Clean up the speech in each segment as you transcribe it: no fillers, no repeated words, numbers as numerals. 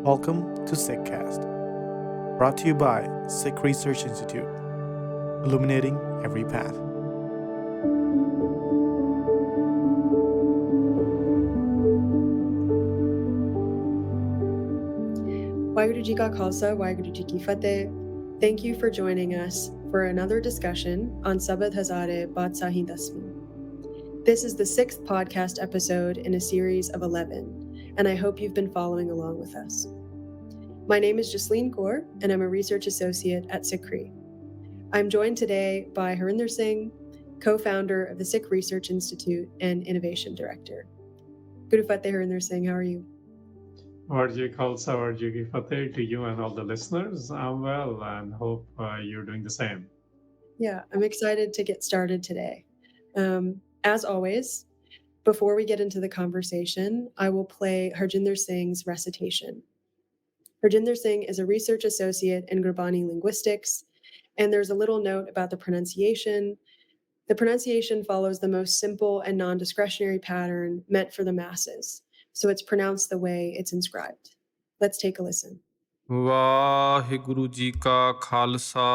Welcome to SikhCast, brought to you by Sikh Research Institute, illuminating every path. Waheguru Ji Ka Khalsa, Waheguru Ji Ki Fateh. Thank you for joining us for another discussion on Sabad Hajare Patshahi Dasmi. This is the 6th podcast episode in a series of 11, and I hope you've been following along with us. My name is Jasleen Kaur, and I'm a research associate at SikhRI. I'm joined today by Harinder Singh, co-founder of the Sikh Research Institute and innovation director. Guru Fateh Harinder Singh, how are you? Warji Khalsa, Warji Ki Fateh to you and all the listeners. I'm well and hope you're doing the same. Yeah, I'm excited to get started today. As always, before we get into the conversation, I will play Harinder Singh's recitation. Harinder Singh is a research associate in Gurbani linguistics, and there's a little note about the pronunciation. The pronunciation follows the most simple and non-discretionary pattern meant for the masses, so it's pronounced the way it's inscribed. Let's take a listen. Waheguru ji ਕਾ ਖਾਲਸਾ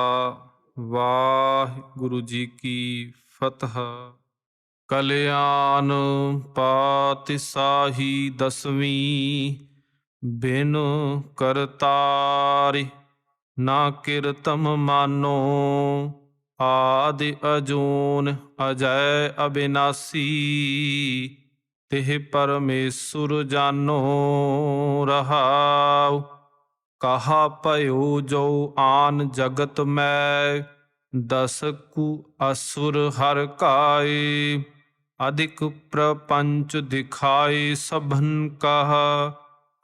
ਵਾਹਿਗੁਰੂ ਜੀ ਕੀ ਫਤਿਹ ਕਲਿਆਣ ਪਾਤਿਸਾਹੀ ਦਸਵੀਂ ਬਿਨ ਕਰਤਾਰਿ ਨਾ ਕਿਰਤਮ ਮਾਨੋ ਆਦਿ ਅਜੂਨ ਅਜੈ ਅਬਿਨਾਸੀ ਤਿਹ ਪਰਮੇਸ਼ੁਰ ਜਾਨੋ ਰਹਾਉ ਕਹਾ ਭਇਓ ਜੋ ਆਨ ਜਗਤ ਮੈਂ ਦਸ ਕੁ ਅਸੁਰ ਹਰ ਕਾਏ ਅਧਿਕ ਪ੍ਰਪੰਚ ਦਿਖਾਏ ਸਭਨ ਕਹਾ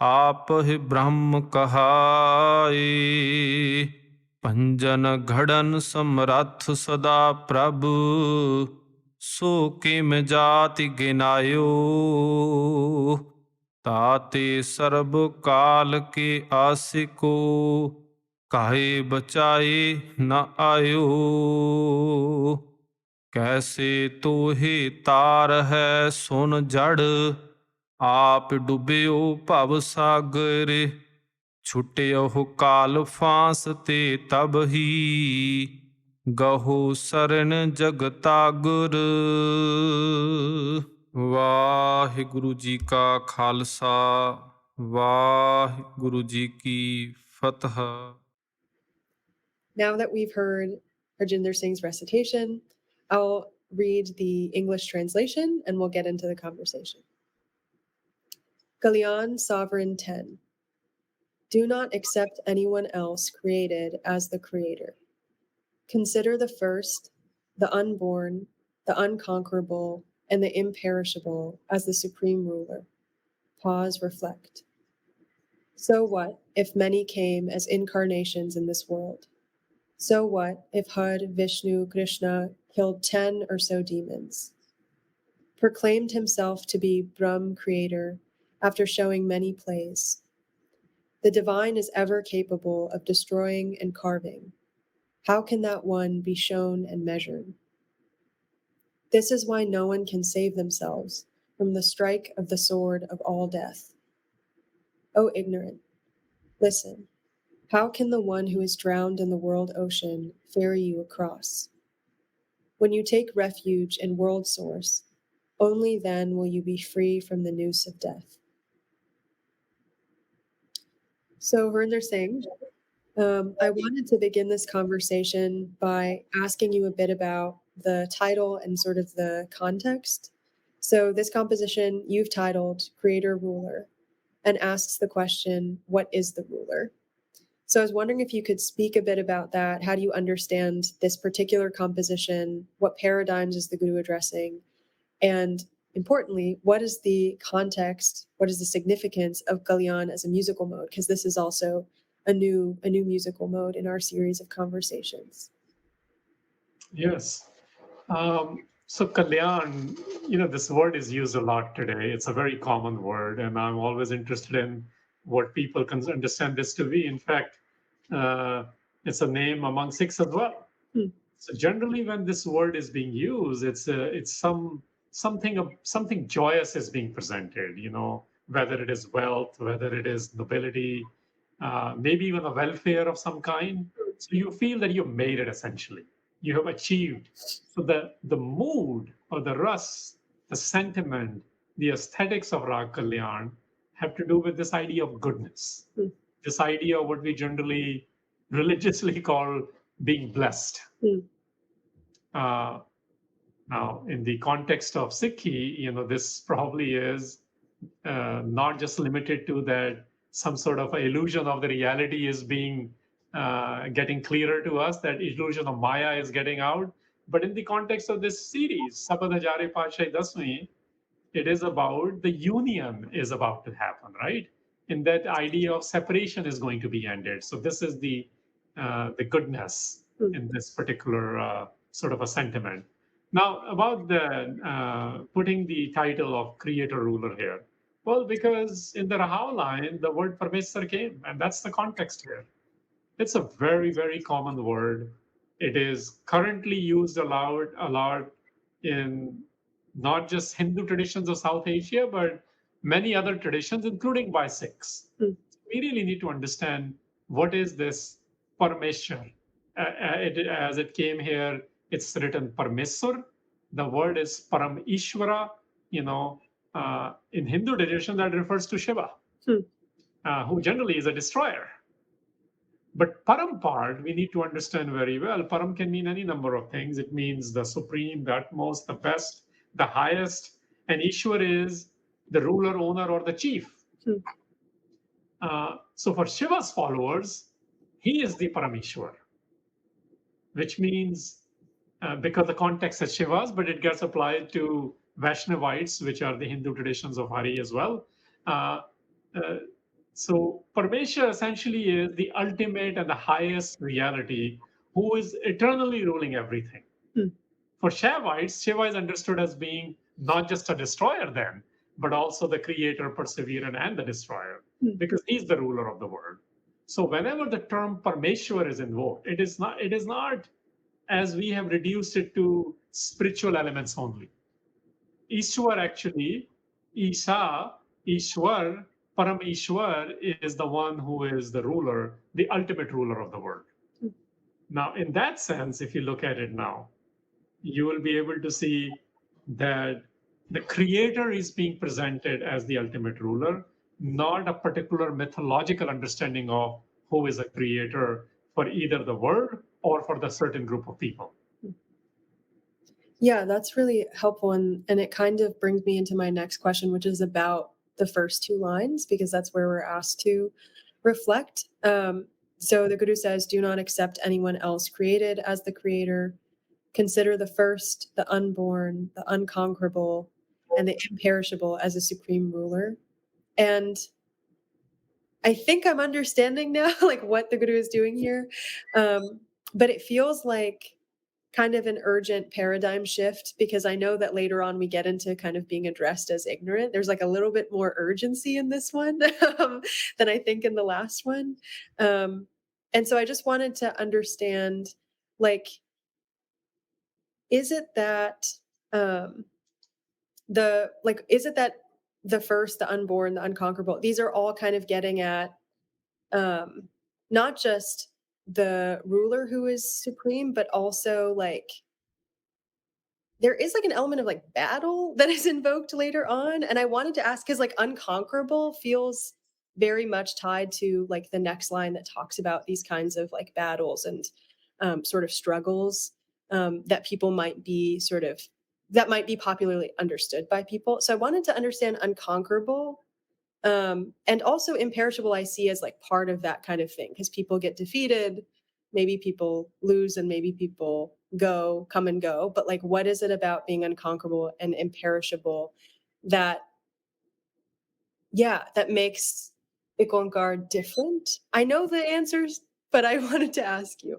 ਆਪ ਹੀ ਬ੍ਰਹਮ ਕਹਾਏ ਪੰਜਨ ਘੜਨ ਸਮਰੱਥ ਸਦਾ ਪ੍ਰਭ ਸੋ ਕਿਮ ਜਾਤਿ ਗਿਨਾਇਓ ਤਾਤੇ ਸਰਬ ਕਾਲ ਕੇ ਆਸਿਕੋ ਕਾਹੇ ਬਚਾਏ ਨ ਆਇਓ ਕੈਸੇ ਤੋਹੇ ਤਾਰ ਹੈ ਸੁਨ ਜੜ ਆਪ ਡੁੱਬਿਓ ਭਵ ਸਾਗਰ ਛੁਟਿਓ ਕਾਲ ਫਾਂਸ ਤੇ ਤਬ ਹੀ ਗਹੋ ਸਰਨ ਜਗਤਾਗੁਰ ਵਾਹਿਗੁਰੂ ਜੀ ਕਾ ਖਾਲਸਾ ਵਾਹਿਗੁਰੂ ਜੀ ਕੀ ਫਤਿਹ Now that we've heard Harinder Singh's recitation, I'll read the English translation and we'll get into the conversation. Kalyan Sovereign 10. Do not accept anyone else created as the creator. Consider the first, the unborn, the unconquerable, and the imperishable as the supreme ruler. Pause, reflect. So what if many came as incarnations in this world? So what if Had, Vishnu, Krishna killed 10 or so demons? Proclaimed himself to be Brahm creator after showing many plays. The divine is ever capable of destroying and carving. How can that one be shown and measured? This is why no one can save themselves from the strike of the sword of all death. O ignorant, listen. How can the one who is drowned in the world ocean ferry you across? When you take refuge in world source, only then will you be free from the noose of death. So, Harinder Singh, I wanted to begin this conversation by asking you a bit about the title and sort of the context. So this composition you've titled Creator Ruler and asks the question, what is the ruler? So I was wondering if you could speak a bit about that. How do you understand this particular composition? What paradigms is the Guru addressing? And importantly, what is the context? What is the significance of Kalyan as a musical mode? Because this is also a new musical mode in our series of conversations. Yes. So Kalyan, this word is used a lot today. It's a very common word, and I'm always interested in what people can understand this to be. In fact, it's a name among Sikhs as well. So generally, when this word is being used, it's something joyous is being presented. whether it is wealth, whether it is nobility, maybe even a welfare of some kind. So you feel that you've made it essentially. You have achieved. So the mood or the rus, the sentiment, the aesthetics of Rag Kalyan have to do with this idea of goodness, this idea of what we generally religiously call being blessed. Now, in the context of Sikhi, this probably is not just limited to that some sort of illusion of the reality is being getting clearer to us, that illusion of Maya is getting out. But in the context of this series, Sabad Hajare Patshahi Dasmi, it is about the union is about to happen, right? In that idea of separation is going to be ended. So this is the goodness in this particular sort of a sentiment. Now, about the putting the title of creator ruler here. Well, because in the Rahao line, the word Parmeswar came, and that's the context here. It's a very, very common word. It is currently used a lot in not just Hindu traditions of South Asia, but many other traditions, including by Sikhs. We really need to understand what is this Parmeshwar. As it came here, it's written Parmeswar. The word is Param Ishvara. In Hindu tradition, that refers to Shiva, who generally is a destroyer. But Param part, we need to understand very well. Param can mean any number of things. It means the supreme, the utmost, the best, the highest. And Ishwar is the ruler, owner, or the chief. So for Shiva's followers, he is the Parameshwar, which means, because the context is Shiva's, but it gets applied to Vaishnavites, which are the Hindu traditions of Hari as well. So Parmeshwar essentially is the ultimate and the highest reality who is eternally ruling everything. For Shaivites, Shiva is understood as being not just a destroyer then, but also the creator, perseverer, and the destroyer, because he's the ruler of the world. So whenever the term Parmeshwar is invoked, it is not as we have reduced it to spiritual elements only. Ishwar actually, Isha, Ishwar, Parameshwar is the one who is the ruler, the ultimate ruler of the world. Now, in that sense, if you look at it now, you will be able to see that the creator is being presented as the ultimate ruler, not a particular mythological understanding of who is a creator for either the world or for the certain group of people. Yeah, that's really helpful. And it kind of brings me into my next question, which is about the first two lines, because that's where we're asked to reflect. So the Guru says, do not accept anyone else created as the creator. Consider the first, the unborn, the unconquerable, and the imperishable as a supreme ruler. And I think I'm understanding now, like what the Guru is doing here. But it feels like kind of an urgent paradigm shift, because I know that later on we get into kind of being addressed as ignorant. There's like a little bit more urgency in this one than I think in the last one. And so I just wanted to understand, like, is it that the first, the unborn, the unconquerable, these are all kind of getting at not just the ruler who is supreme, but also like there is like an element of like battle that is invoked later on. And I wanted to ask, because like unconquerable feels very much tied to like the next line that talks about these kinds of like battles and sort of struggles that people might be that might be popularly understood by people. So I wanted to understand unconquerable. And also imperishable I see as like part of that kind of thing, because people get defeated, maybe people lose, and maybe people come and go. But like, what is it about being unconquerable and imperishable that makes IkOankar different? I know the answers, but I wanted to ask you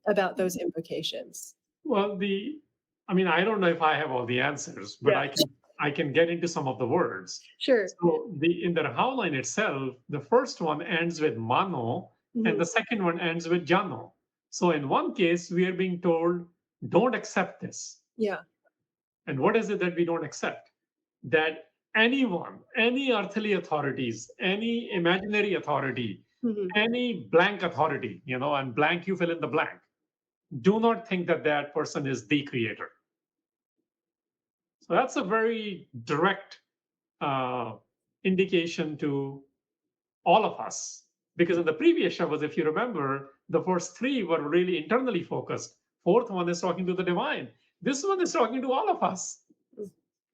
about those implications. Well, I don't know if I have all the answers, but Yeah. I can get into some of the words. Sure. So in the Rahao line itself, the first one ends with mano, and the second one ends with jano. So in one case, we are being told, don't accept this. Yeah. And what is it that we don't accept? That anyone, any earthly authorities, any imaginary authority, Mhm. any blank authority, and blank, you fill in the blank. Do not think that that person is the creator. So that's a very direct uh, indication to all of us. Because in the previous Shabas, if you remember, the first three were really internally focused. Fourth one is talking to the divine. This one is talking to all of us.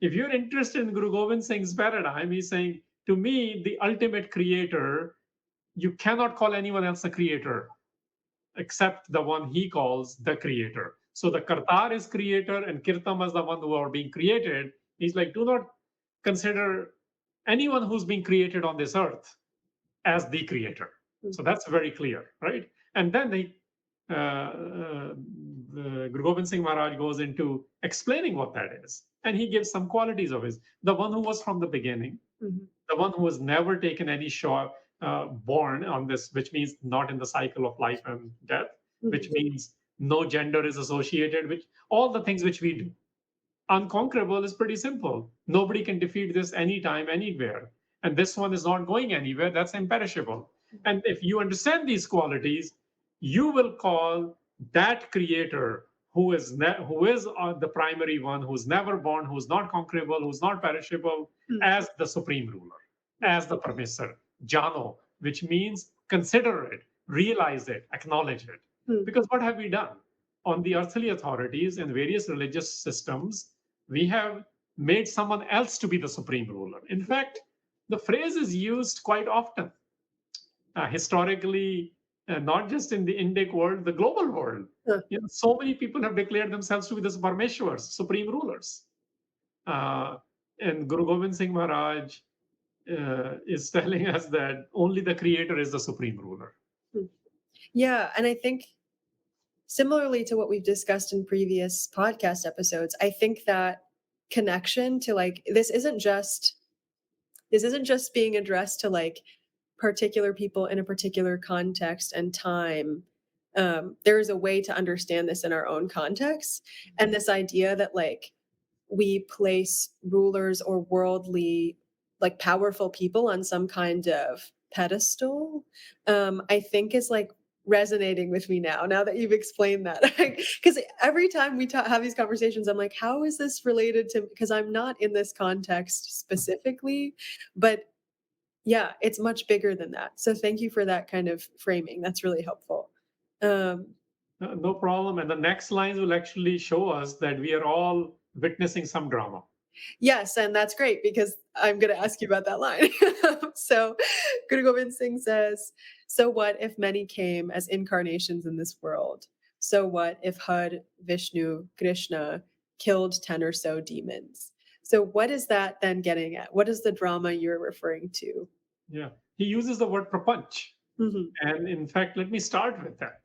If you're interested in Guru Gobind Singh's paradigm, he's saying, to me, the ultimate creator, you cannot call anyone else a creator except the one he calls the creator. So the Kartar is creator and Kirtam is the one who are being created. He's like, do not consider anyone who's being created on this earth as the creator. So that's very clear, right? And then the Guru Gobind Singh Maharaj goes into explaining what that is. And he gives some qualities of his. The one who was from the beginning, the one who has never taken any shot, born on this, which means not in the cycle of life and death, which means no gender is associated with all the things which we do. Unconquerable is pretty simple. Nobody can defeat this anytime, anywhere. And this one is not going anywhere. That's imperishable. And if you understand these qualities, you will call that creator who is the primary one, who's never born, who's not conquerable, who's not perishable, as the supreme ruler, as the permissor, jano, which means consider it, realize it, acknowledge it. Because what have we done? On the earthly authorities and various religious systems, we have made someone else to be the supreme ruler. In fact, the phrase is used quite often, historically, not just in the Indic world, the global world. So many people have declared themselves to be the Parmeshwars, supreme rulers. And Guru Gobind Singh Maharaj is telling us that only the creator is the supreme ruler. Yeah, and I think similarly to what we've discussed in previous podcast episodes, I think that connection to like this isn't just being addressed to like particular people in a particular context and time. There is a way to understand this in our own context, and this idea that like we place rulers or worldly, like powerful people on some kind of pedestal, I think is like resonating with me now that you've explained that. Because every time we have these conversations, I'm like, how is this related to, because I'm not in this context specifically, but yeah, it's much bigger than that. So thank you for that kind of framing. That's really helpful. No problem. And the next lines will actually show us that we are all witnessing some drama. Yes, and that's great because I'm going to ask you about that line. So Guru Gobind Singh says, so what if many came as incarnations in this world? So what if Har, Vishnu, Krishna killed 10 or so demons? So what is that then getting at? What is the drama you're referring to? Yeah, he uses the word prapanch. And in fact, let me start with that.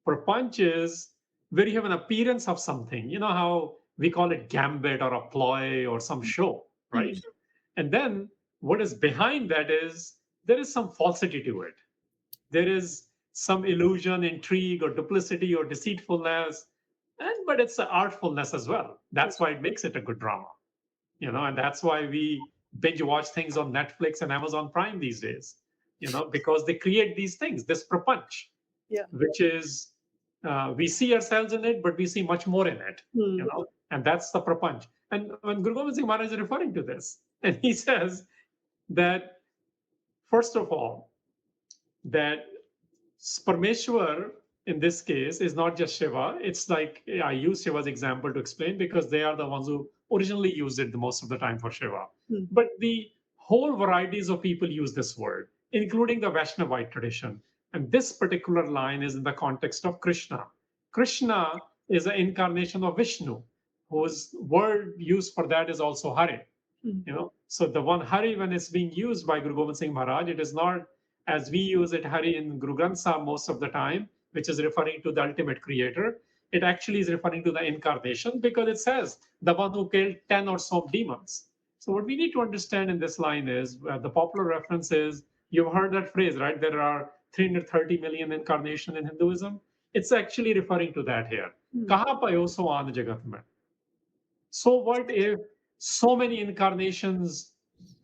Prapanch is where you have an appearance of something. You know how we call it gambit or a ploy or some show, right? And then what is behind that is there is some falsity to it. There is some illusion, intrigue, or duplicity or deceitfulness, but it's an artfulness as well. That's why it makes it a good drama, and that's why we binge watch things on Netflix and Amazon Prime these days, because they create these things, this prapanch, which is we see ourselves in it, but we see much more in it, and that's the prapanch. And when Guru Gobind Singh Maharaj is referring to this, and he says that, first of all, that Parmeshwar in this case is not just Shiva. It's like I use Shiva's example to explain because they are the ones who originally used it the most of the time for Shiva. But the whole varieties of people use this word, including the Vaishnavite tradition. And this particular line is in the context of Krishna. Krishna is an incarnation of Vishnu, whose word used for that is also Hari. So the one Hari, when it's being used by Guru Gobind Singh Maharaj, it is not as we use it Hari in Guru Granth Sahib most of the time, which is referring to the ultimate creator. It actually is referring to the incarnation because it says the one who killed 10 or so demons. So what we need to understand in this line is the popular reference is, you've heard that phrase, right? There are 330 million incarnations in Hinduism. It's actually referring to that here. Kaha payo soan jagat mein. So what if so many incarnations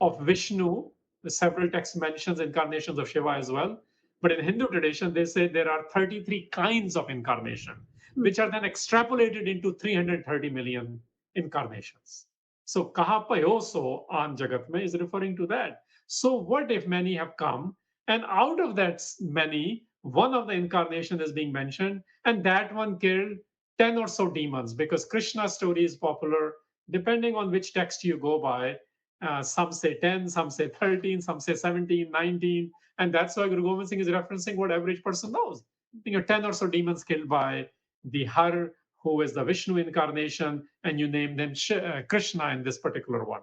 of Vishnu. The several texts mentions incarnations of Shiva as well. But in Hindu tradition, they say there are 33 kinds of incarnation, which are then extrapolated into 330 million incarnations. So kahapayoso an jagat mein is referring to that. So what if many have come, and out of that many, one of the incarnation is being mentioned, and that one killed 10 or so demons, because Krishna's story is popular. Depending on which text you go by, some say 10, some say 13, some say 17, 19. And that's why Guru Gobind Singh is referencing what average person knows. 10 or so demons killed by the Har, who is the Vishnu incarnation, and you name them Krishna in this particular one.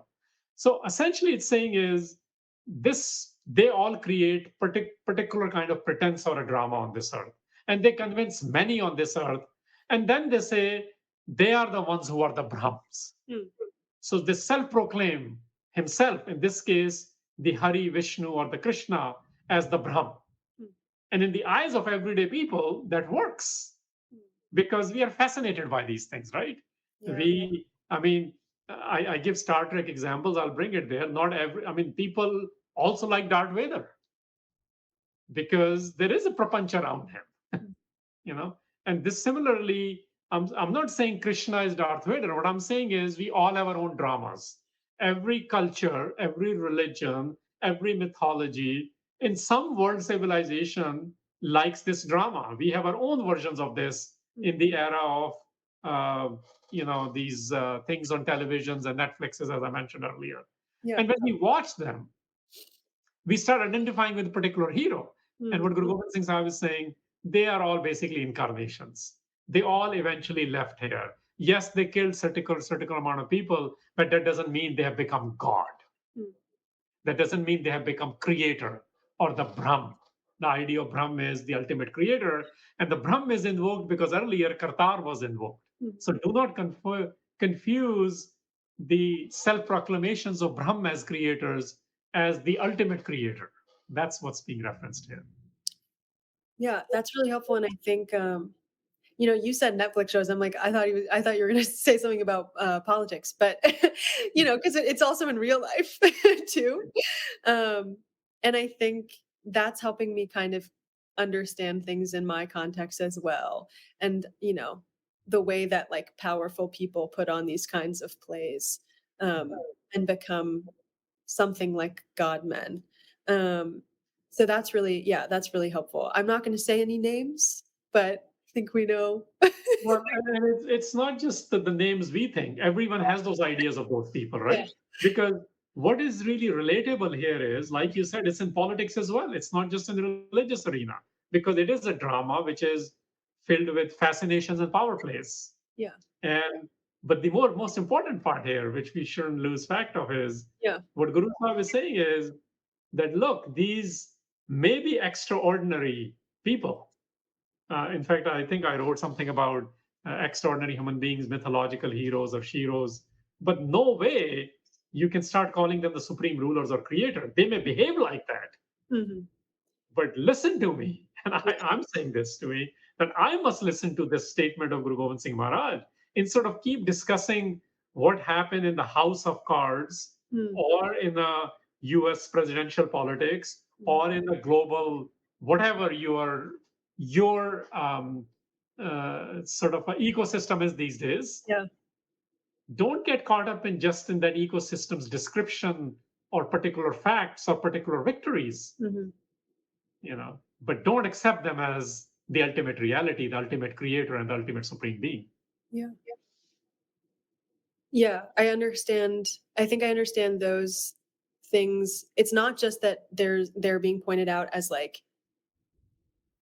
So essentially it's saying is this, they all create particular kind of pretense or a drama on this earth. And they convince many on this earth. And then they say they are the ones who are the Brahms. So they self-proclaim himself, in this case, the Hari, Vishnu, or the Krishna, as the Brahm. And in the eyes of everyday people, that works because we are fascinated by these things, right? I give Star Trek examples. I'll bring it there. People also like Darth Vader because there is a prapanch around him, And this similarly, I'm not saying Krishna is Darth Vader. What I'm saying is we all have our own dramas. Every culture, every religion, every mythology, in some world civilization likes this drama. We have our own versions of this in the era of, these things on televisions and Netflixes, as I mentioned earlier. And when we watch them, we start identifying with a particular hero. And what Guru Gobind Singh Sahib is saying, they are all basically incarnations. They all eventually left here. Yes, they killed certain amount of people, but that doesn't mean they have become God. That doesn't mean they have become creator or the Brahm. The idea of Brahm is the ultimate creator, and the Brahm is invoked because earlier Kartar was invoked. So do not confuse the self-proclamations of Brahm as creators as the ultimate creator. That's what's being referenced here. Yeah, that's really helpful. And I think, you said Netflix shows. I'm like, I thought you were going to say something about politics, but because it's also in real life too. And I think that's helping me kind of understand things in my context as well. And, the way that like powerful people put on these kinds of plays and become something like God men. So that's really helpful. I'm not going to say any names, but I think we know. Well, and it's not just the names we think. Everyone has those ideas of those people, right? Yeah. Because what is really relatable here is, like you said, it's in politics as well. It's not just in the religious arena, because it is a drama which is filled with fascinations and power plays. Yeah. But the most important part here, which we shouldn't lose fact of, is what Guru Sahib is saying is that, look, these may be extraordinary people. In fact, I think I wrote something about extraordinary human beings, mythological heroes or sheroes, but no way you can start calling them the supreme rulers or creator. They may behave like that, but listen to me. And I'm saying this to me, that I must listen to this statement of Guru Gobind Singh Maharaj instead of keep discussing what happened in the house of cards or in the US presidential politics or in the global, whatever your sort of ecosystem is these days. Yeah. Don't get caught up in just in that ecosystem's description or particular facts or particular victories, but don't accept them as the ultimate reality, the ultimate creator, and the ultimate supreme being. Yeah. Yeah, I understand. I think I understand those things. It's not just that they're being pointed out as like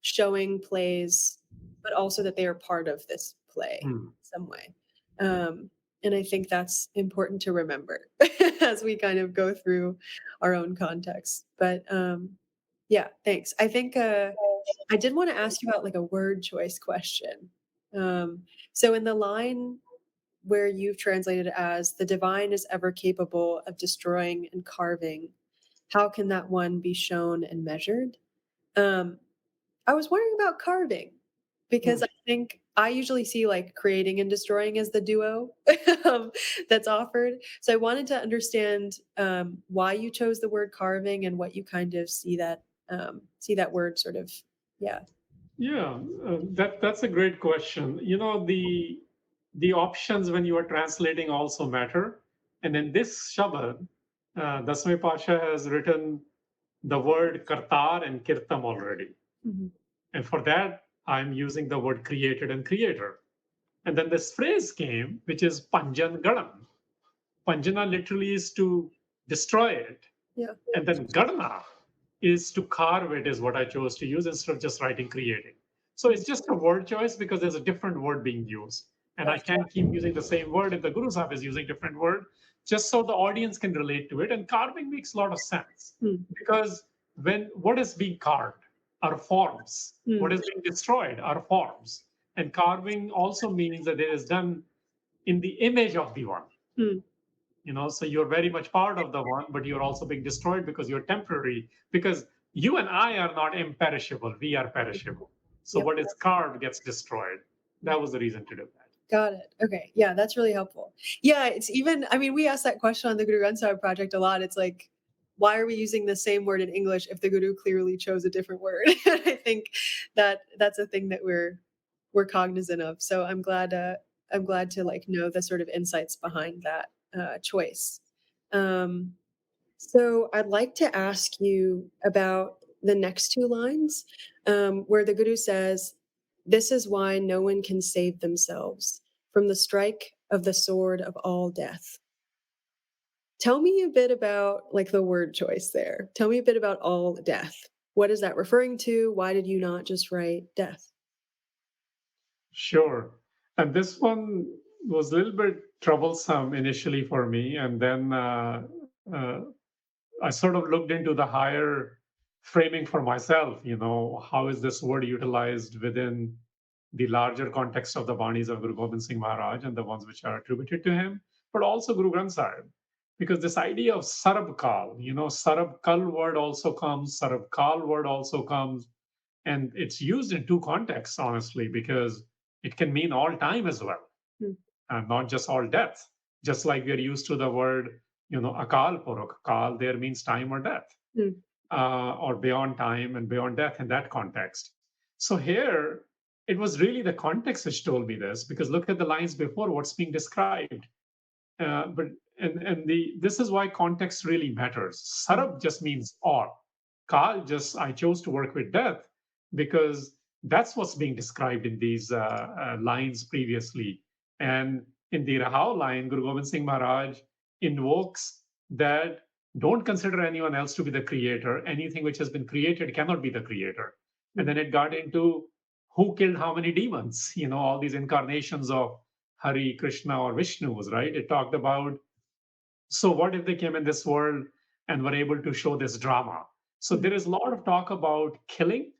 showing plays, but also that they are part of this play in some way. And I think that's important to remember as we kind of go through our own context. But yeah, thanks. I think I did want to ask you about like a word choice question. So in the line where you've translated as "the divine is ever capable of destroying and carving, how can that one be shown and measured?" I was wondering about carving because I think I usually see like creating and destroying as the duo that's offered. So I wanted to understand why you chose the word carving and what you kind of see that word sort of, yeah. Yeah, that's a great question. The options when you are translating also matter. And in this Shabad, Dasme Pasha has written the word kartar and kirtam already. Mhm. And for that, I'm using the word created and creator. And then this phrase came, which is panjan gadam. Panjana literally is to destroy it. Yeah. And then gadana is to carve it, is what I chose to use instead of just writing creating. So it's just a word choice because there's a different word being used. And I can't keep using the same word if the Guru Sahib is using different word, just so the audience can relate to it. And carving makes a lot of sense because what is being carved are forms. What is being destroyed are forms. And carving also means that it is done in the image of the one. So you're very much part of the one, but you're also being destroyed because you're temporary, because you and I are not imperishable, we are perishable. So what is carved gets destroyed. That was the reason to do that. Got it. Okay. Yeah, that's really helpful. Yeah, it's even, I mean, we asked that question on the Guru Gobind Singh project a lot. It's like, why are we using the same word in English if the Guru clearly chose a different word? I think that's a thing that we're cognizant of. So I'm glad to like know the sort of insights behind that choice. So I'd like to ask you about the next two lines, where the Guru says, "This is why no one can save themselves from the strike of the sword of all death." Tell me a bit about like the word choice there. Tell me a bit about all death. What is that referring to? Why did you not just write death? Sure. And this one was a little bit troublesome initially for me. And then uh, I sort of looked into the higher framing for myself. How is this word utilized within the larger context of the Banis of Guru Gobind Singh Maharaj and the ones which are attributed to him, but also Guru Granth Sahib. Because this idea of Sarab Kal, Sarab Kal word also comes, Sarab Kal word also comes, and it's used in two contexts, honestly, because it can mean all time as well, and not just all death. Just like we are used to the word, Akal Purukh. Akal there means time or death, or beyond time and beyond death in that context. So here, it was really the context which told me this, because look at the lines before what's being described. This is why context really matters. Sarab just means all. Kal I chose to work with death because that's what's being described in these lines previously. And in the Rahao line, Guru Gobind Singh Maharaj invokes that don't consider anyone else to be the creator. Anything which has been created cannot be the creator. And then it got into who killed how many demons, all these incarnations of Hari, Krishna, or Vishnu's, right? It talked about, so what if they came in this world and were able to show this drama? So there is a lot of talk about killing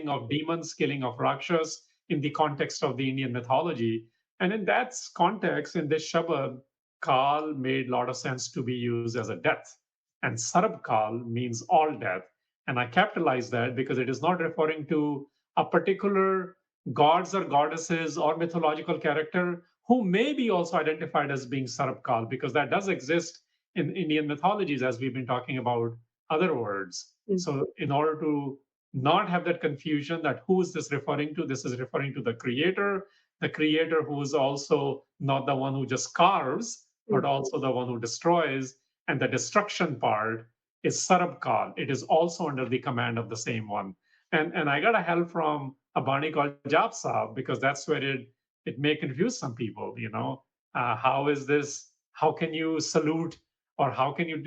of demons, killing of Rakshas in the context of the Indian mythology. And in that context, in this Shabad, Kal made a lot of sense to be used as a death. And Sarab Kal means all death. And I capitalize that because it is not referring to a particular gods or goddesses or mythological character who may be also identified as being Sarab Kal, because that does exist in Indian mythologies, as we've been talking about other words. So in order to not have that confusion that who is this referring to, this is referring to the creator who is also not the one who just carves, but also the one who destroys. And the destruction part is Sarab Kal. It is also under the command of the same one. And I got a help from a Bani called Jap Sahib, because that's where it may confuse some people, how is this, how can you salute, or how can you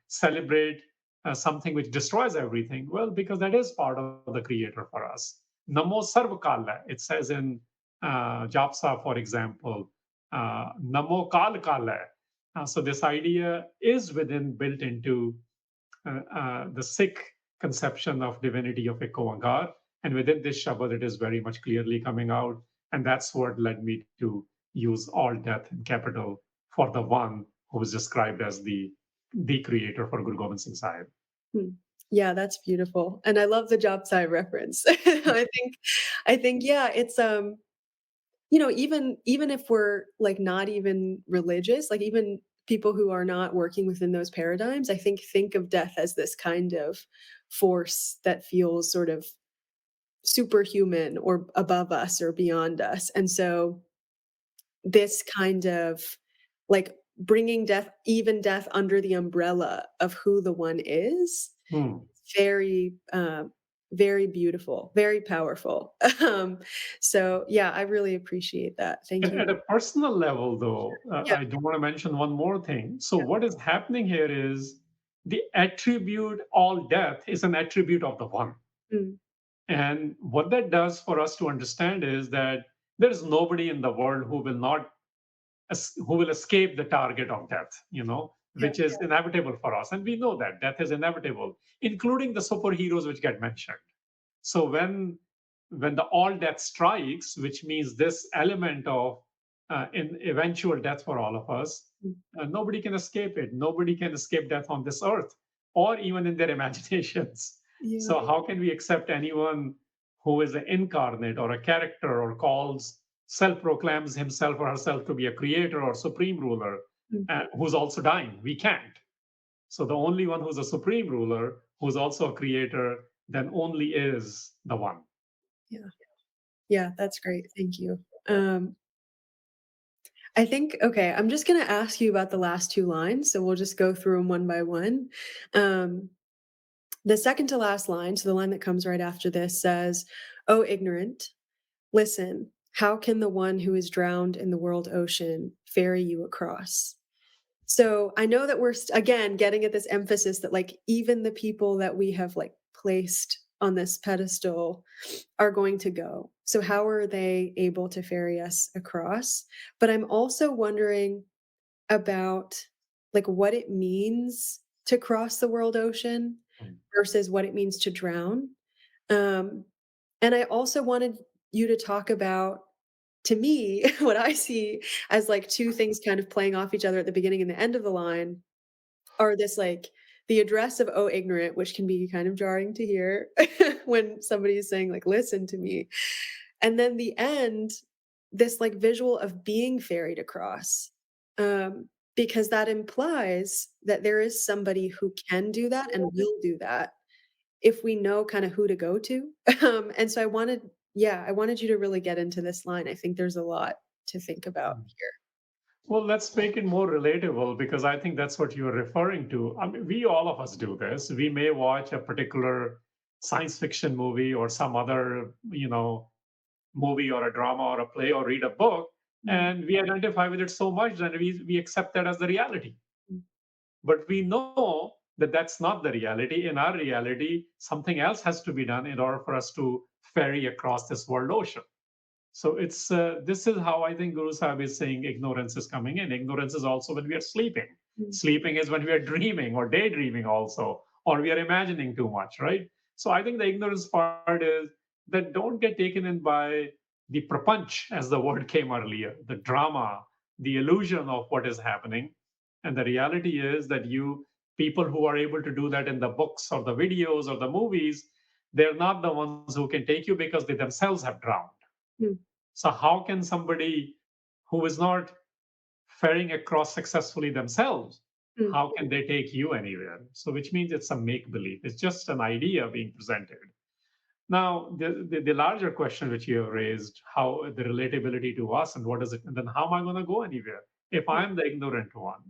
celebrate something which destroys everything? Well, because that is part of the creator for us. Namo Sarv Kala, it says in Japsa, for example, Namo Kal Kala. So this idea is built into the Sikh conception of divinity of IkOankar. And within this Shabad, it is very much clearly coming out. And that's what led me to use all death in capital for the one who was described as the creator for Guru Gobind Singh Sahib. Yeah, that's beautiful. And I love the job side reference. I think, yeah, even if we're like not even religious, like even people who are not working within those paradigms, I think of death as this kind of force that feels sort of superhuman or above us or beyond us. And so this kind of like bringing death, even death, under the umbrella of who the one is, very very beautiful, very powerful. So yeah, I really appreciate that. Thank you. At a personal level, though, Yeah. I do want to mention one more thing. So, what is happening here is the attribute all death is an attribute of the one. Mm. And what that does for us to understand is that there is nobody in the world who will not who will escape the target of death, Yeah. which is inevitable for us. And we know that death is inevitable, including the superheroes which get mentioned. So when the all death strikes, which means this element of in eventual death for all of us, Mm. nobody can escape it. Nobody can escape death on this earth, or even in their imaginations. Yeah. So how can we accept anyone who is an incarnate or a character or calls self-proclaims himself or herself to be a creator or supreme ruler, Mm. who's also dying? We can't. So the only one who's a supreme ruler, who's also a creator, then only is the one. Yeah. Yeah, that's great. Thank you. I think, okay, I'm just going to ask you about the last two lines. So we'll just go through them one by one. The second to last line, so the line that comes right after this, says, "O ignorant, listen, how can the one who is drowned in the world ocean ferry you across?" So I know that we're again getting at this emphasis that like even the people that we have like placed on this pedestal are going to go. So how are they able to ferry us across? But I'm also wondering about like what it means to cross the world ocean versus what it means to drown. Um, and I also wanted you to talk about, to me, what I see as like two things kind of playing off each other at the beginning and the end of the line are this like the address of "Oh ignorant," which can be kind of jarring to hear when somebody is saying like "listen to me," and then the end, this like visual of being ferried across, because that implies that there is somebody who can do that and will do that if we know kind of who to go to. And so I wanted you to really get into this line. I think there's a lot to think about here. Well, let's make it more relatable because I think that's what you're referring to. I mean, we all of us do this. We may watch a particular science fiction movie or some other, movie or a drama or a play or read a book, and we identify with it so much that we accept that as the reality. Mm. But we know that that's not the reality. In our reality, something else has to be done in order for us to ferry across this world ocean. So it's this is how I think Guru Sahib is saying ignorance is coming in. Ignorance is also when we are sleeping. Mm. Sleeping is when we are dreaming or daydreaming also, or we are imagining too much, right? So I think the ignorance part is that don't get taken in by the prapanch, as the word came earlier, the drama, the illusion of what is happening. And the reality is that people who are able to do that in the books or the videos or the movies, they're not the ones who can take you because they themselves have drowned. Mm. So how can somebody who is not ferrying across successfully themselves, Mm. how can they take you anywhere? So which means it's a make believe. It's just an idea being presented. Now, the larger question which you have raised, how the relatability to us and what is it, and then how am I going to go anywhere if I'm the ignorant one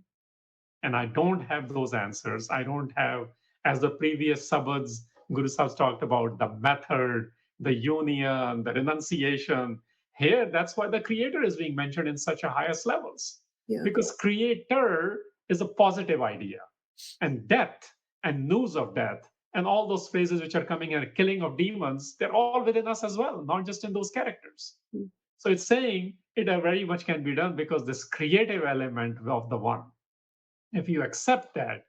and I don't have those answers? I don't have, as the previous Sabads Guru Sahib talked about, the method, the union, the renunciation. Here, that's why the creator is being mentioned in such a highest levels. Yeah. Because creator is a positive idea. And death and news of death and all those phrases which are coming and killing of demons, they're all within us as well, not just in those characters. Mm. So it's saying it very much can be done because this creative element of the one, if you accept that,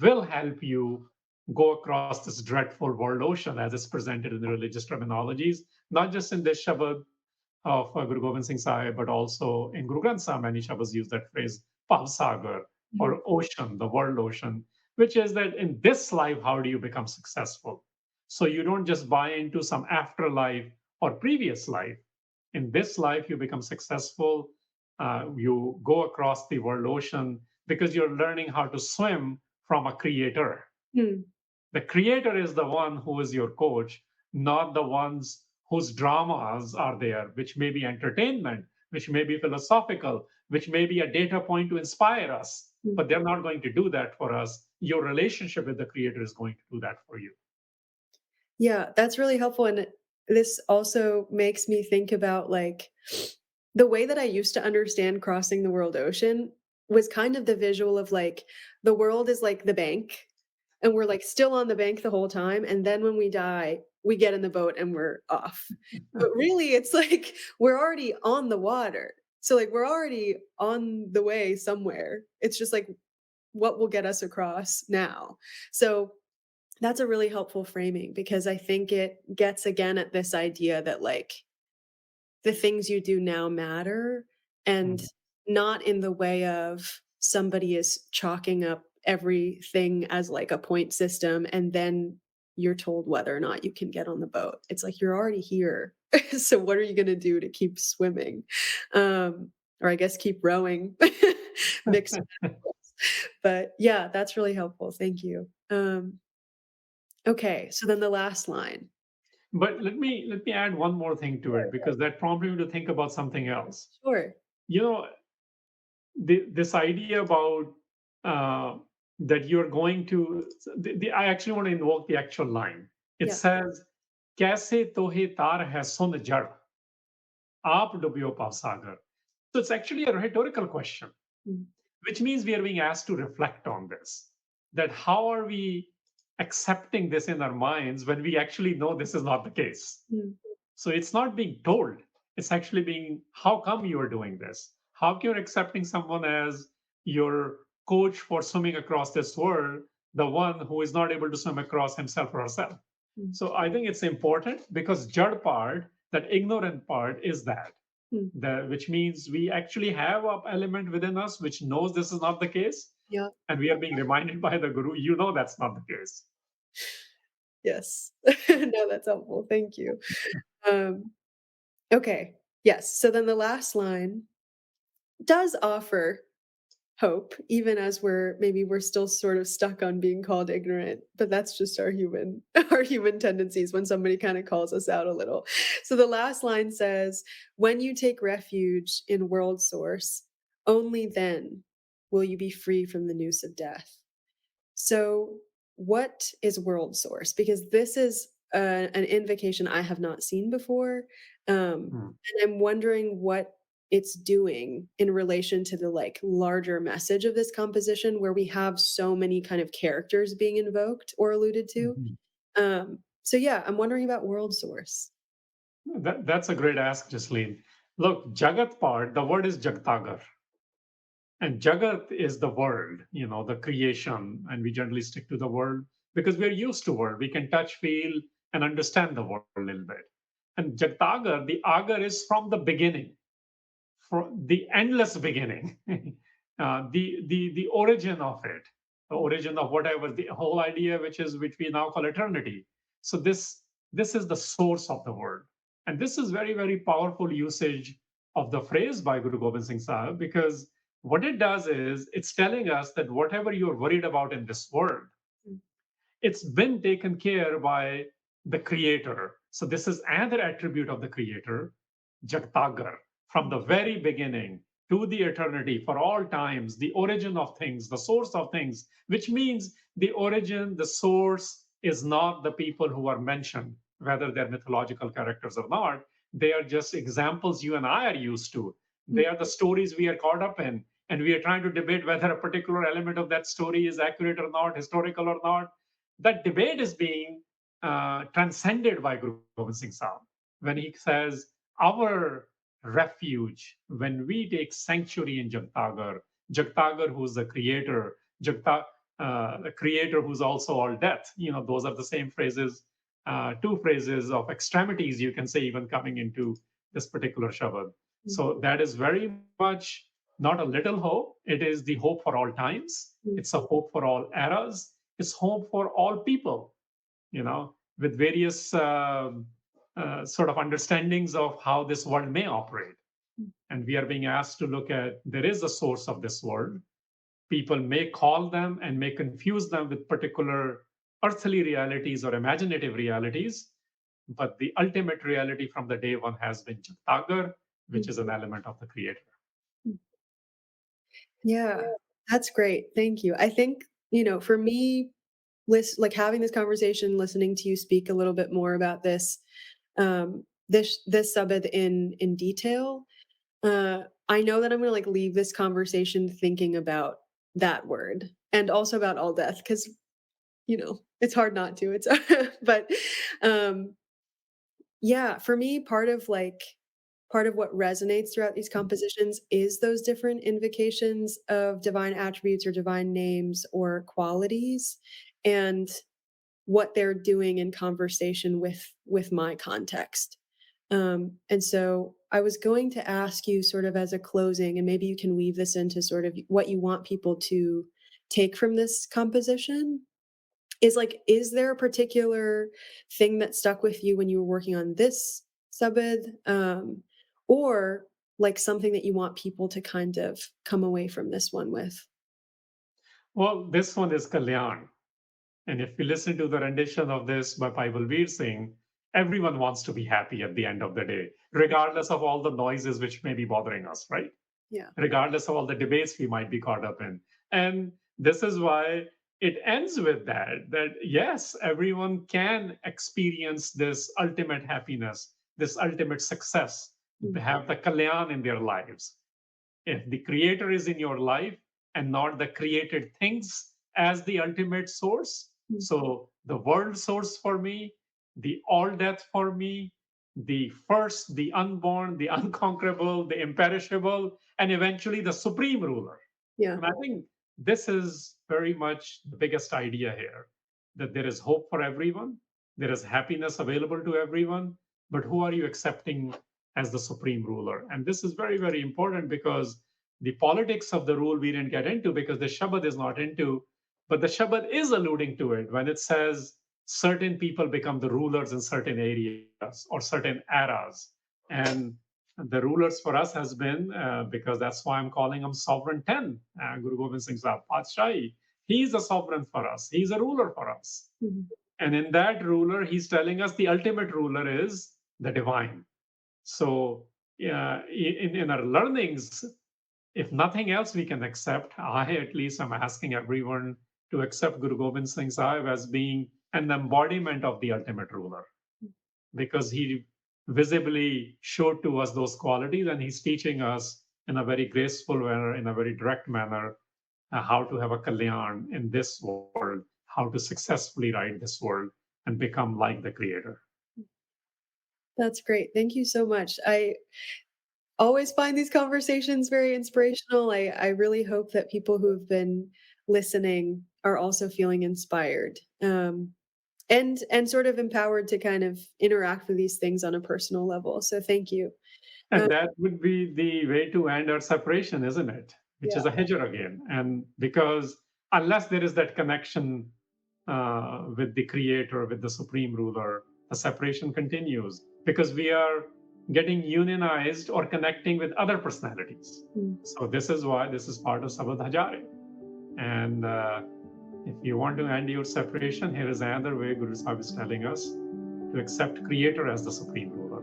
will help you go across this dreadful world ocean as it's presented in the religious terminologies, not just in this Shabad of Guru Gobind Singh Sahib, but also in Guru Granth Sahib, many Shabads use that phrase, Pavsagar, or ocean, the world ocean, which is that in this life, how do you become successful? So you don't just buy into some afterlife or previous life. In this life, you become successful. You go across the world ocean because you're learning how to swim from a creator. Hmm. The creator is the one who is your coach, not the ones whose dramas are there, which may be entertainment, which may be philosophical, which may be a data point to inspire us. But they're not going to do that for us. Your relationship with the creator is going to do that for you. Yeah, that's really helpful. And this also makes me think about like the way that I used to understand crossing the world ocean was kind of the visual of like the world is like the bank and we're like still on the bank the whole time. And then when we die, we get in the boat and we're off. But really, it's like we're already on the water. So like we're already on the way somewhere. It's just like what will get us across now. So that's a really helpful framing because I think it gets again at this idea that like the things you do now matter and not in the way of somebody is chalking up everything as like a point system and then you're told whether or not you can get on the boat. It's like you're already here. So what are you going to do to keep swimming? Or I guess keep rowing. Mixed metaphors. But yeah, that's really helpful. Thank you. Okay, so then the last line. But let me add one more thing to it, because that prompted me to think about something else. Sure. You know, this idea about that you're going to, I actually want to invoke the actual line. It Yeah. says, "Kaise tohe tar hai sun jad, aap dubyo pav sagar." So it's actually a rhetorical question, Mm. which means we are being asked to reflect on this. That how are we accepting this in our minds when we actually know this is not the case? Mm. So it's not being told, it's actually being, how come you are doing this? How come you're accepting someone as your coach for swimming across this world, the one who is not able to swim across himself or herself? Mm. So I think it's important because jad part, that ignorant part, is that. Mm. Which means we actually have an element within us which knows this is not the case. Yeah. And we are being reminded by the Guru, you know that's not the case. Yes. No, that's helpful. Thank you. Okay. Yes. So then the last line does offer hope, even as we're still sort of stuck on being called ignorant, but that's just our human our human tendencies when somebody kind of calls us out a little. So the last line says, when you take refuge in world source, only then will you be free from the noose of death. So what is world source? Because this is an invocation I have not seen before. And I'm wondering what it's doing in relation to the like larger message of this composition where we have so many kind of characters being invoked or alluded to. So yeah, I'm wondering about world source. That's a great ask, Jasleen. Look, Jagat part, the word is Jagtagar. And Jagat is the world, the creation. And we generally stick to the world because we're used to world. We can touch, feel, and understand the world a little bit. And Jagtagar, the agar is from the beginning, from the endless beginning, the origin of it, the origin of whatever, the whole idea, which we now call eternity. So this is the source of the world. And this is very, very powerful usage of the phrase by Guru Gobind Singh Sahib, because what it does is it's telling us that whatever you're worried about in this world, it's been taken care by the creator. So this is another attribute of the creator, Jagtagar, from the very beginning to the eternity, for all times, the origin of things, the source of things, which means the origin, the source is not the people who are mentioned, whether they're mythological characters or not. They are just examples you and I are used to. They are the stories we are caught up in. And we are trying to debate whether a particular element of that story is accurate or not, historical or not. That debate is being transcended by Guru Gobind Singh Sahib when he says, our refuge, when we take sanctuary in Jagtagar, Jagtagar who's the creator, the creator who's also all death. Those are the same phrases, two phrases of extremities, you can say, even coming into this particular Shabad. So that is very much not a little hope. It is the hope for all times. It's a hope for all eras. It's hope for all people, with various sort of understandings of how this world may operate. And we are being asked to look at, there is a source of this world. People may call them and may confuse them with particular earthly realities or imaginative realities, but the ultimate reality from the day one has been Jagtagar, which is an element of the Creator. Yeah, that's great. Thank you. I think, for me, like having this conversation, listening to you speak a little bit more about this, this Sabad in detail, I know that I'm going to like leave this conversation thinking about that word and also about all death, because it's hard not to. It's but yeah, for me, part of what resonates throughout these compositions is those different invocations of divine attributes or divine names or qualities, and what they're doing in conversation with my context. And so I was going to ask you, sort of as a closing, and maybe you can weave this into sort of what you want people to take from this composition, is there a particular thing that stuck with you when you were working on this Sabad, or like something that you want people to kind of come away from this one with? Well, this one is Kalyan. And if we listen to the rendition of this by Pai Balbir Singh, everyone wants to be happy at the end of the day, regardless of all the noises which may be bothering us, right? Yeah. Regardless of all the debates we might be caught up in. And this is why it ends with that yes, everyone can experience this ultimate happiness, this ultimate success, have the Kalyan in their lives. If the Creator is in your life and not the created things as the ultimate source, so the world source for me, the all death for me, the first, the unborn, the unconquerable, the imperishable, and eventually the supreme ruler. Yeah. And I think this is very much the biggest idea here, that there is hope for everyone, there is happiness available to everyone, but who are you accepting as the supreme ruler? And this is very, very important, because the politics of the rule we didn't get into, because the Shabad is not into, but the Shabad is alluding to it when it says certain people become the rulers in certain areas or certain eras. And the rulers for us has been, because that's why I'm calling him Sovereign 10, Guru Gobind Singh Sahib, Patshahi. He's a sovereign for us. He's a ruler for us. And in that ruler, he's telling us the ultimate ruler is the divine. So in our learnings, if nothing else we can accept, I at least am asking everyone to accept Guru Gobind Singh Sahib as being an embodiment of the ultimate ruler, because he visibly showed to us those qualities, and he's teaching us in a very graceful manner, in a very direct manner, how to have a kalyan in this world, how to successfully ride this world and become like the Creator. That's great. Thank you so much. I always find these conversations very inspirational. I really hope that people who've been listening are also feeling inspired, and sort of empowered to kind of interact with these things on a personal level. So thank you. And that would be the way to end our separation, isn't it? Which is a Hijr again. And because unless there is that connection with the Creator, with the Supreme Ruler, the separation continues, because we are getting unionized or connecting with other personalities. So this is why this is part of Sabad Hajare. And if you want to end your separation, here is another way Guru Sahib is telling us to accept Creator as the Supreme Ruler.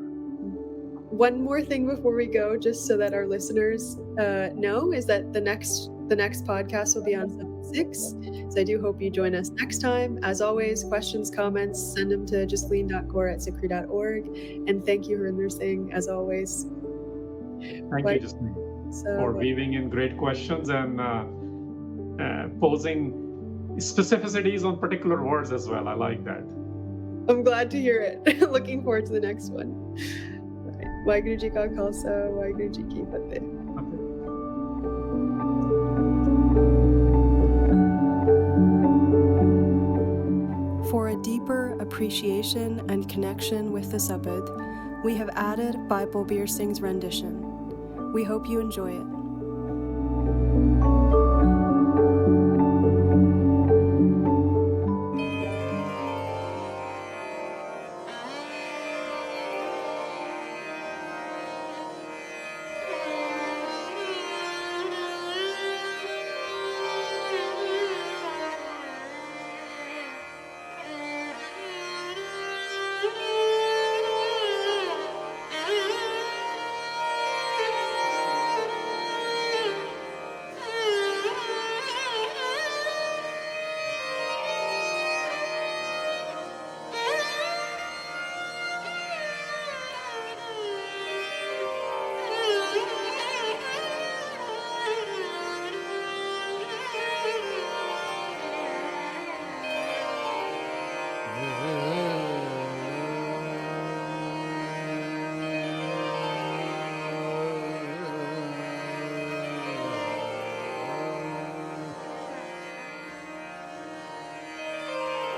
One more thing before we go, just so that our listeners know, is that the next podcast will be on Sabad 6. So I do hope you join us next time. As always, questions, comments, send them to jasleen.kaur@sikhri.org. And thank you, Harinder Singh, as always. Thank you, Jasleen, for weaving in great questions and posing specificities on particular words as well. I like that. I'm glad to hear it. Looking forward to the next one. Waheguru Ji Ka Khalsa, Waheguru Ji Ki Fateh. For a deeper appreciation and connection with the Sabad, we have added Pai Balbir Singh's rendition. We hope you enjoy it.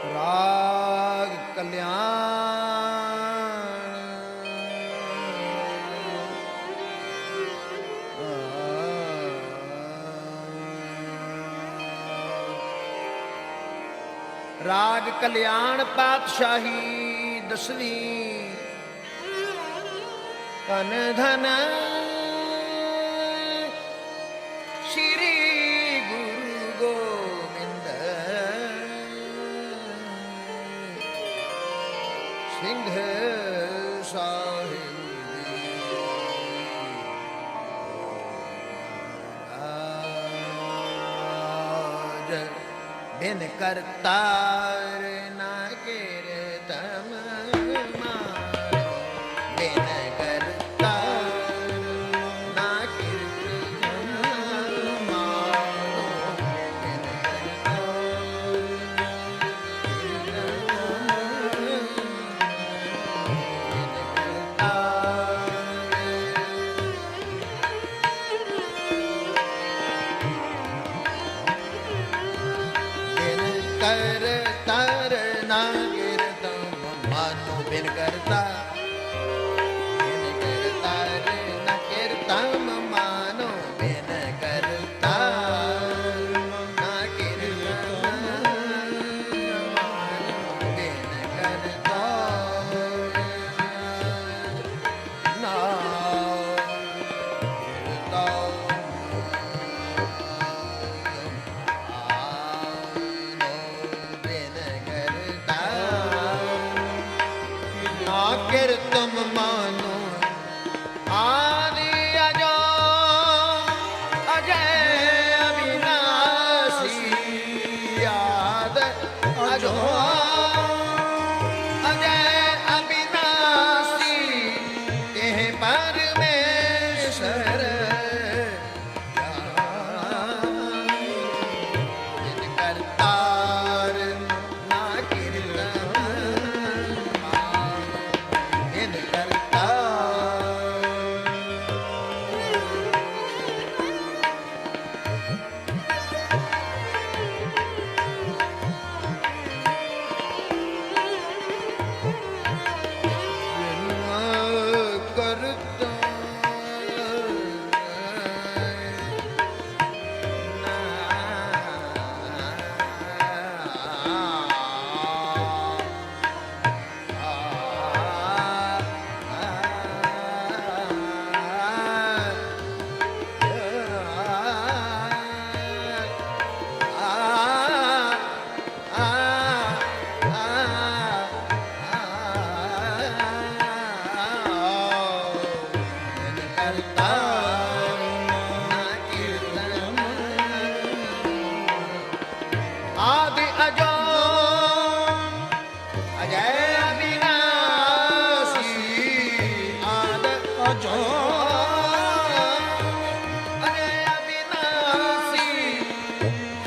ਰਾਗ ਕਲਿਆਣ ਰਾਗ ਕਲਿਆਣ ਪਾਤਸ਼ਾਹੀ ਦਸਵੀਂ ਧਨ ਧਨ ਸ਼੍ਰੀ ਗੁਰੂ ਗੋਬਿੰਦ ਸਿੰਘ ਸਾਹਿਬ ਜੀ ਬਿਨ ਕਰਤਾਰ ਨਾ ਕੀਰਤਨ ਮਾਰੋ ਬਿਨ ਕਰਤਾਰ ਨਾ ਕੀਰਤਨ ਮਾਰੋ ਬਿਨ ਕਰਤਾਰ ਨਾ ਕੀਰਤਨ ਮਾਨੋ ਬਿਨ ਕਰਤਾ ਬਿਨ ਕਰਤਾਰ ਨਾ ਕੀਰਤਨ ਮਾਨੋ ਬਿਨ ਕਰਤਾ ਨਾ ਕੀਰਤਨ ਮਾਨੋ ਬਿਨ ਕਰਤਾ ਨਾ ਕੀਰਤਮ ਮਾਨੋ ਆਦਿ ਅਜੋ ਅਜੈ ਅਵਿਨਾਸੀ ਆਦ ਅਜੋ ਅਜੈ ਅਵਿਨਾਸੀ ਇਹ ਪਰਮੇਸ਼ਰ ਬਿਨ ਕਰਤਾਰ ਨਾ ਕੀਰਤਨ ਬਿਨ ਕਰਤਾ ਕਰਤਾ ਆਦਿ ਅਜੋ ਅਜੈ ਅਵਿਨਾਸੀ ਆਦ ਅਜੋ ਅਜੈ ਅਵਿਨਾਸੀ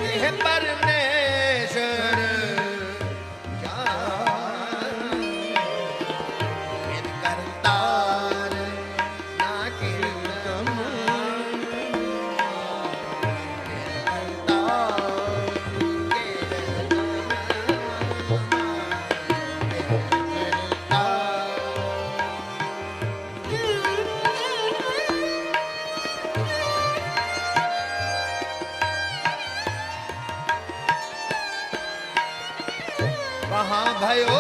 ਇਹ ਪਰਮੇਸ਼ਰ ਬਿਨ ਕਰਤਾਰ ਨਾ ਕੀਰਤਨ वहाँ भयो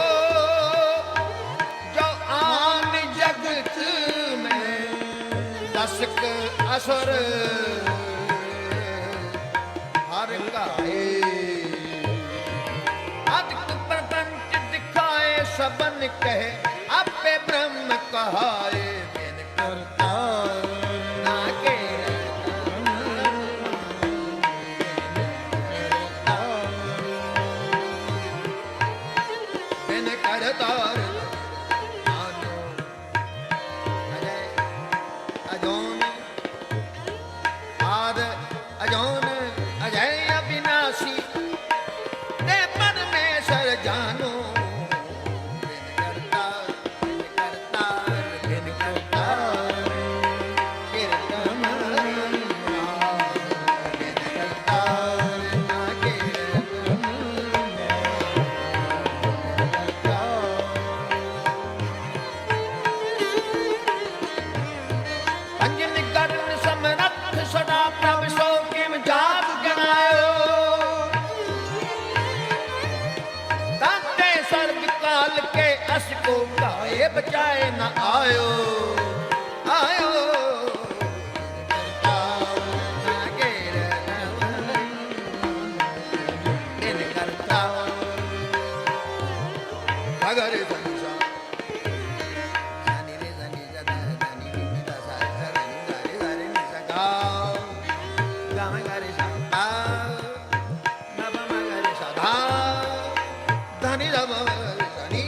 जो आन जगत में दसक असुर हर काए अधिक प्रपंच दिखाए सबन कहे आपे ब्रह्म कहाए बिन करता ना बिन करतार मानो अजय अजोन आद अजोन अजय अविनाशी ते परमेश्वर जानो बिन करतार बिन ਪਚਾਏ ਨਾ ਆਇਓ ਆਇਓ Hagare Sansa Sani re sani jada sani ni da sa sani sare ni sa ga ga ma gare sa ga ma ba ma gare sa ga dani da ma sani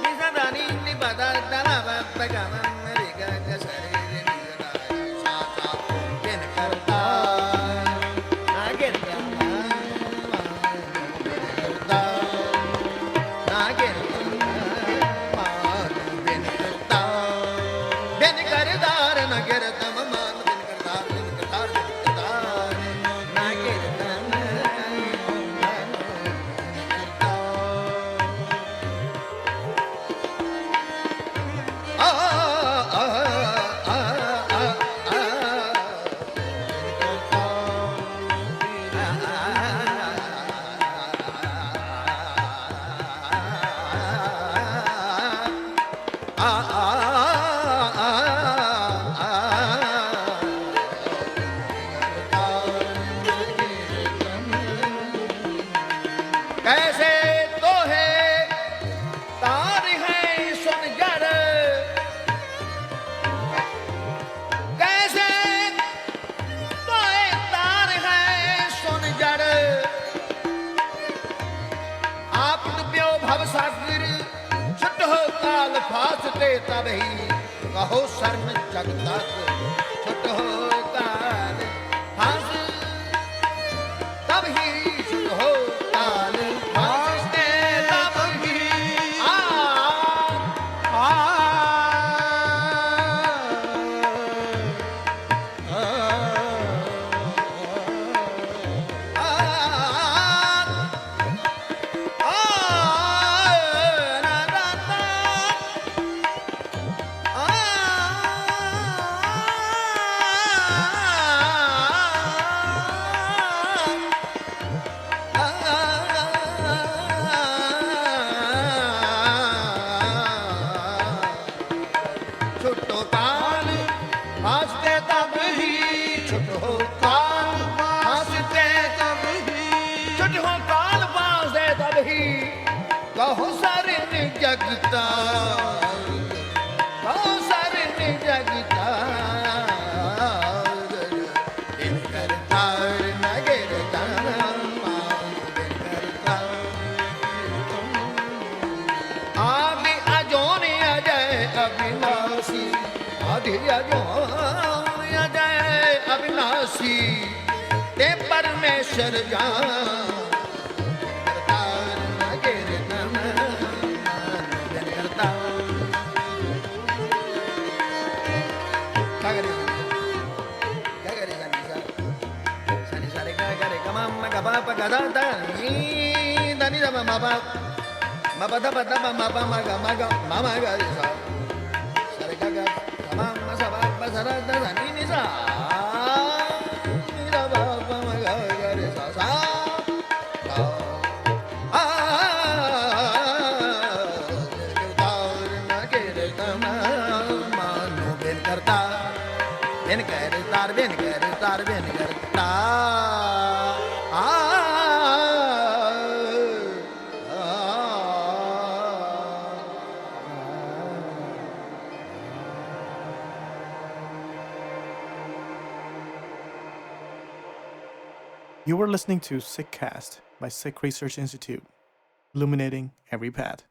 ni sa dani ni ba da da ma ba ba ga ma re ga ga sare re ni da sa sa ben karta na gen ga कैसे तो है तार है सुन जड़ कैसे तो है तार है सुन जड़ आप डुब्यो भव सागर छुट हो काल फासते तब ही कहो शर्म जग तक छुट हो काल फास तब ही छुट हो काल फासते तब ही छुटो काल फासते तब ही छुटो काल फासते तब ही छुटो काल फासते तब ही कहो सारे जगता कहो सारे जगता इन करता न गिरता आदि अजोनि अजय अविनाशी आदि अजोनि अजय अविनाशी ते परमेश्वर जान You were listening to SikhCast by Sikh Research Institute, illuminating every path.